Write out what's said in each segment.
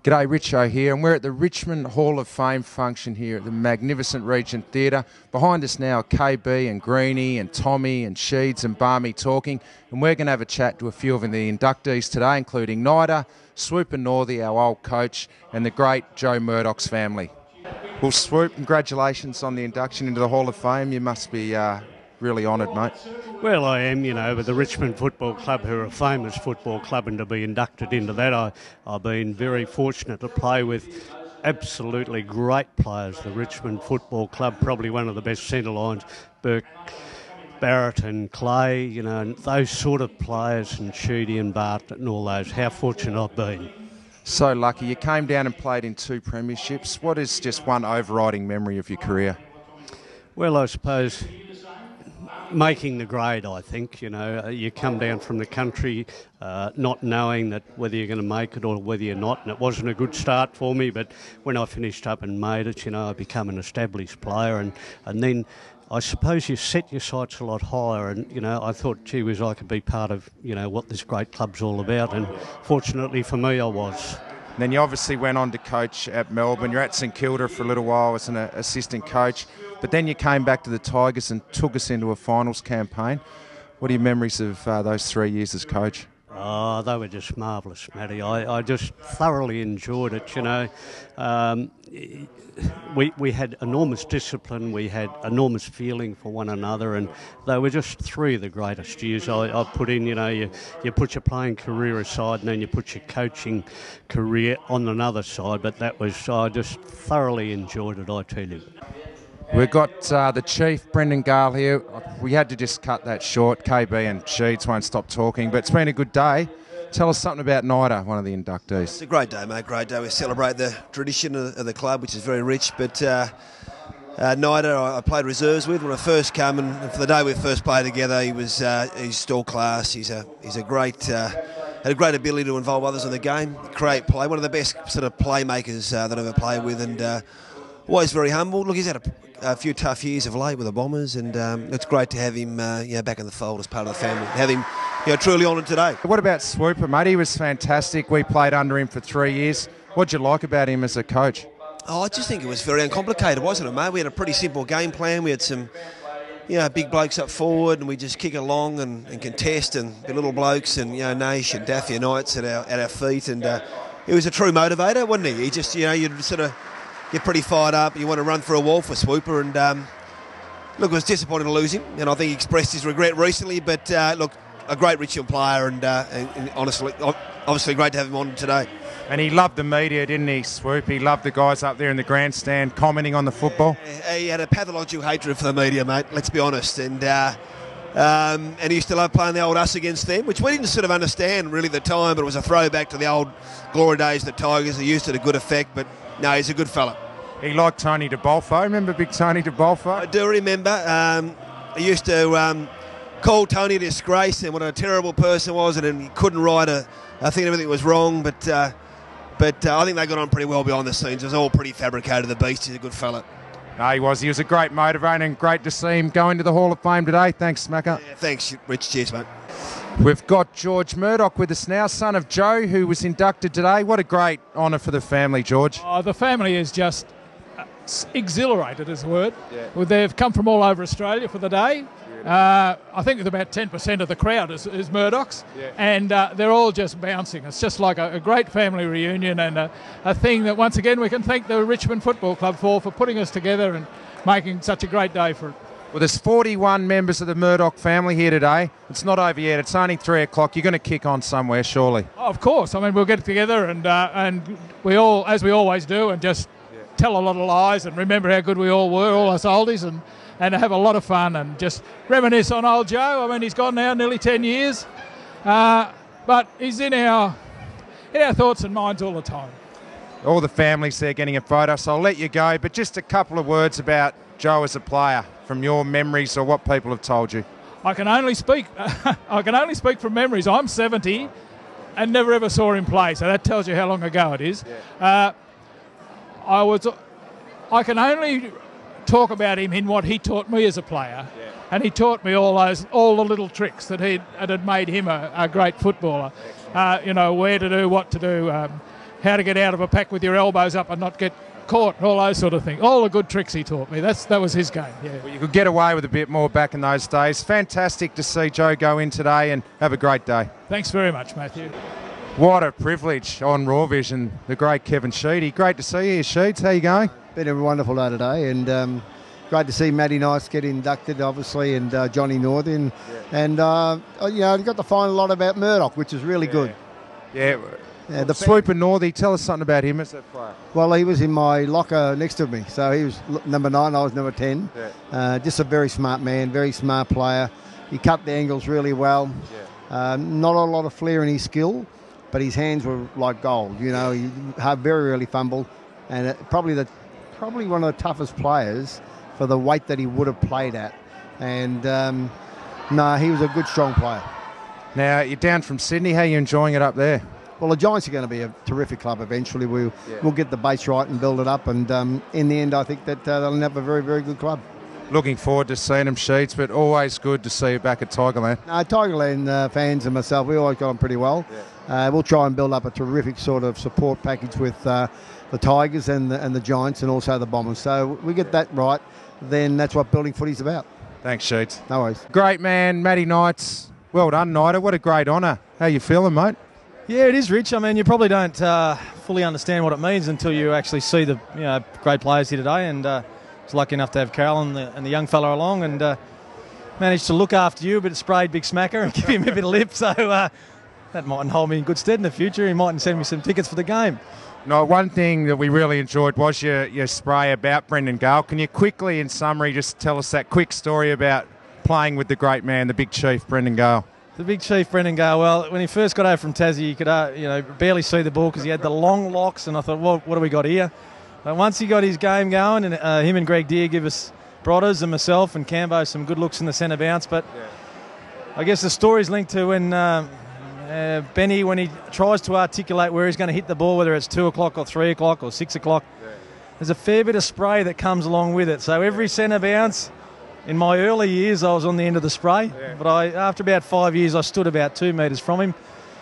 G'day, Richo here, and we're at the Richmond Hall of Fame function here at the magnificent Regent Theatre. Behind us now are KB and Greenie and Tommy and Sheeds and Barmy talking, and we're going to have a chat to a few of the inductees today, including Nida, Swoop and Northey, our old coach, and the great Joe Murdoch's family. Well, Swoop, congratulations on the induction into the Hall of Fame. You must be really honoured, mate. Well, I am, with the Richmond Football Club, who are a famous football club, and to be inducted into that, I've been very fortunate to play with absolutely great players. The Richmond Football Club, probably one of the best centre lines, Burke, Barrett and Clay, and those sort of players, and Sheedy and Bartlett and all those. How fortunate I've been. So lucky. You came down and played in 2 premierships. What is just one overriding memory of your career? Well, I suppose making the grade, I think. You come down from the country not knowing that whether you're going to make it or whether you're not, and it wasn't a good start for me, but when I finished up and made it, I became an established player, and then I suppose you set your sights a lot higher, and I thought, gee whiz, I could be part of what this great club's all about, and fortunately for me I was. Then you obviously went on to coach at Melbourne. You're at St Kilda for a little while as an assistant coach, but then you came back to the Tigers and took us into a finals campaign. What are your memories of those 3 years as coach? Oh, they were just marvellous, Matty. I just thoroughly enjoyed it, We had enormous discipline, we had enormous feeling for one another, and they were just 3 of the greatest years I put in. You put your playing career aside and then you put your coaching career on another side, but I just thoroughly enjoyed it, I tell you. We've got the Chief, Brendan Gale, here. We had to just cut that short. KB and Sheeds won't stop talking, but it's been a good day. Tell us something about Nida, one of the inductees. It's a great day, mate, great day. We celebrate the tradition of the club, which is very rich, but Nida I played reserves with when I first came, and for the day we first played together, he's still class. He's a great... had a great ability to involve others in the game, create play, one of the best sort of playmakers that I've ever played with, and always very humble. Look, he's had a few tough years of late with the Bombers, and it's great to have him back in the fold as part of the family. Have him truly honoured today. What about Swooper, mate? He was fantastic. We played under him for 3 years. What'd you like about him as a coach? Oh, I just think it was very uncomplicated, wasn't it, mate? We had a pretty simple game plan. We had some big blokes up forward, and we just kick along and contest, and the little blokes and Nash and Daffy Knights at our feet, and he was a true motivator, wasn't he? He just you'd sort of get pretty fired up. You want to run for a wall for Swooper, and look, it was disappointing to lose him, and I think he expressed his regret recently. But look, a great Richmond player, and honestly, obviously great to have him on today. And he loved the media, didn't he, Swoop? He loved the guys up there in the grandstand commenting on the football. He had a pathological hatred for the media, mate, let's be honest. And he used to love playing the old us against them, which we didn't sort of understand really at the time, but it was a throwback to the old glory days of the Tigers. He used it to good effect, but no, he's a good fella. He liked Tony DeBolfo. Remember big Tony DeBolfo? I do remember. He used to call Tony a disgrace and what a terrible person was, and he couldn't write I think everything was wrong, but I think they got on pretty well behind the scenes. It was all pretty fabricated. The beast, he's a good fella. No, he was. He was a great motivator, and great to see him go into the Hall of Fame today. Thanks, Smacker. Yeah, thanks, Rich. Cheers, mate. We've got George Murdoch with us now, son of Joe, who was inducted today. What a great honour for the family, George. Oh, the family is just exhilarated, is the word. Yeah. Well, they've come from all over Australia for the day. I think it's about 10% of the crowd is Murdoch's, yeah. And they're all just bouncing. It's just like a great family reunion, and a thing that, once again, we can thank the Richmond Football Club for putting us together and making such a great day for it. Well, there's 41 members of the Murdoch family here today. It's not over yet. It's only 3 o'clock. You're going to kick on somewhere, surely. Oh, of course. I mean, we'll get together and we all, as we always do, and just tell a lot of lies and remember how good we all were, all us oldies, and have a lot of fun and just reminisce on old Joe. I mean, he's gone now nearly 10 years, but he's in our thoughts and minds all the time. All the families there getting a photo, so I'll let you go. But just a couple of words about Joe as a player from your memories or what people have told you. I can only speak from memories. I'm 70 and never ever saw him play, so that tells you how long ago it is. Yeah. I can only talk about him in what he taught me as a player, and he taught me all the little tricks that had made him a great footballer. Where to do, what to do. how to get out of a pack with your elbows up and not get caught, all those sort of things. All the good tricks he taught me. That was his game, yeah. Well, you could get away with a bit more back in those days. Fantastic to see Joe go in today, and have a great day. Thanks very much, Matthew. What a privilege on Raw Vision, the great Kevin Sheedy. Great to see you here, Sheeds. How you going? Been a wonderful day today, and great to see Matty Nice get inducted, obviously, and Johnny Northern. Yeah. And, I got to find a lot about Murdoch, which is really good. Yeah. The Swooper Northie, tell us something about him as a player. Well, he was in my locker next to me, so he was number 9, I was number 10. Yeah. Just a very smart man, very smart player. He cut the angles really well. Yeah. Not a lot of flair in his skill, but his hands were like gold. He very rarely fumbled, and probably one of the toughest players for the weight that he would have played at. And he was a good, strong player. Now, you're down from Sydney. How are you enjoying it up there? Well, the Giants are going to be a terrific club eventually. We'll get the base right and build it up, and in the end, I think that they'll have a very, very good club. Looking forward to seeing them, Sheets, but always good to see you back at Tigerland. Tigerland fans and myself, we always got on pretty well. Yeah. We'll try and build up a terrific sort of support package with the Tigers and the Giants and also the Bombers. So we get that right, then that's what building footy's about. Thanks, Sheets. No worries. Great man, Matty Knights. Well done, Knighter. What a great honour. How you feeling, mate? Yeah, it is, Rich. I mean, you probably don't fully understand what it means until you actually see the great players here today. And I was lucky enough to have Carol and the young fella along, and managed to look after you, but sprayed Big Smacker and give him a bit of lip. So that mightn't hold me in good stead in the future. He mightn't send me some tickets for the game. No, one thing that we really enjoyed was your spray about Brendan Gale. Can you quickly, in summary, just tell us that quick story about playing with the great man, the big chief, Brendan Gale? The big chief, Brendan Gale. Well, when he first got over from Tassie, you could barely see the ball because he had the long locks, and I thought, well, what do we got here? But once he got his game going, and him and Greg Deere give us Brodders and myself and Cambo some good looks in the centre bounce. But I guess the story's linked to when Benny, when he tries to articulate where he's going to hit the ball, whether it's 2 o'clock or 3 o'clock or 6 o'clock, there's a fair bit of spray that comes along with it. So every centre bounce, in my early years, I was on the end of the spray, but after about 5 years, I stood about 2 metres from him.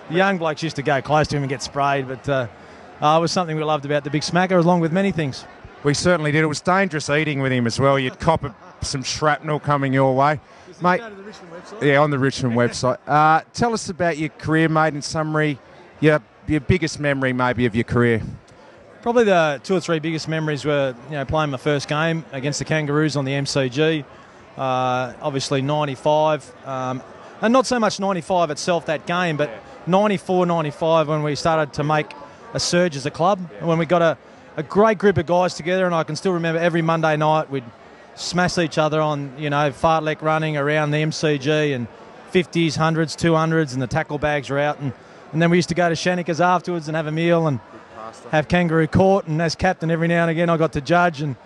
The young blokes used to go close to him and get sprayed, but it was something we loved about the Big Smacker, along with many things. We certainly did. It was dangerous eating with him as well. You'd cop some shrapnel coming your way. Mate, go to the Richmond website? Yeah, on the Richmond website. Tell us about your career, mate, in summary, your biggest memory maybe of your career. Probably the 2 or 3 biggest memories were playing my first game against the Kangaroos on the MCG. Obviously 95, and not so much 95 itself, that game, but 94, 95 when we started to make a surge as a club, and when we got a great group of guys together. And I can still remember every Monday night we'd smash each other on fartlek running around the MCG, and 50s, 100s, 200s, and the tackle bags were out, and then we used to go to Shanika's afterwards and have a meal and have kangaroo court, and as captain every now and again I got to judge, and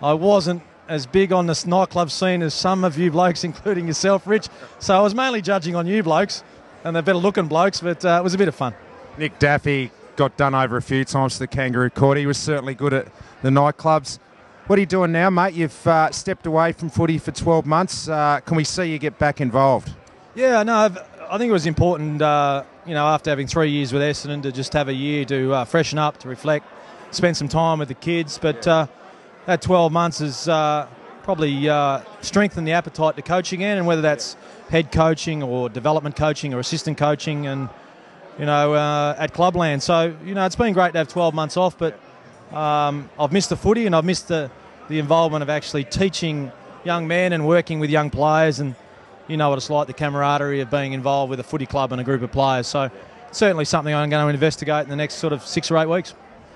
I wasn't as big on this nightclub scene as some of you blokes, including yourself, Rich. So I was mainly judging on you blokes, and the better-looking blokes, but it was a bit of fun. Nick Daffy got done over a few times to the Kangaroo Court. He was certainly good at the nightclubs. What are you doing now, mate? You've stepped away from footy for 12 months. Can we see you get back involved? Yeah, no, I think it was important, after having 3 years with Essendon, to just have a year to freshen up, to reflect, spend some time with the kids. But that 12 months has probably strengthened the appetite to coach again, and whether that's head coaching or development coaching or assistant coaching, and at Clubland. So it's been great to have 12 months off, but I've missed the footy, and I've missed the involvement of actually teaching young men and working with young players, and you know what it's like, the camaraderie of being involved with a footy club and a group of players. So certainly something I'm going to investigate in the next sort of 6 or 8 weeks.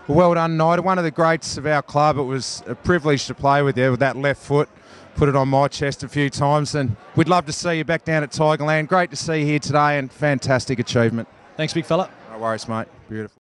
Well done, Knight. One of the greats of our club. It was a privilege to play with you with that left foot. Put it on my chest a few times, and we'd love to see you back down at Tigerland. Great to see you here today, and fantastic achievement. Thanks, big fella. No worries, mate. Beautiful.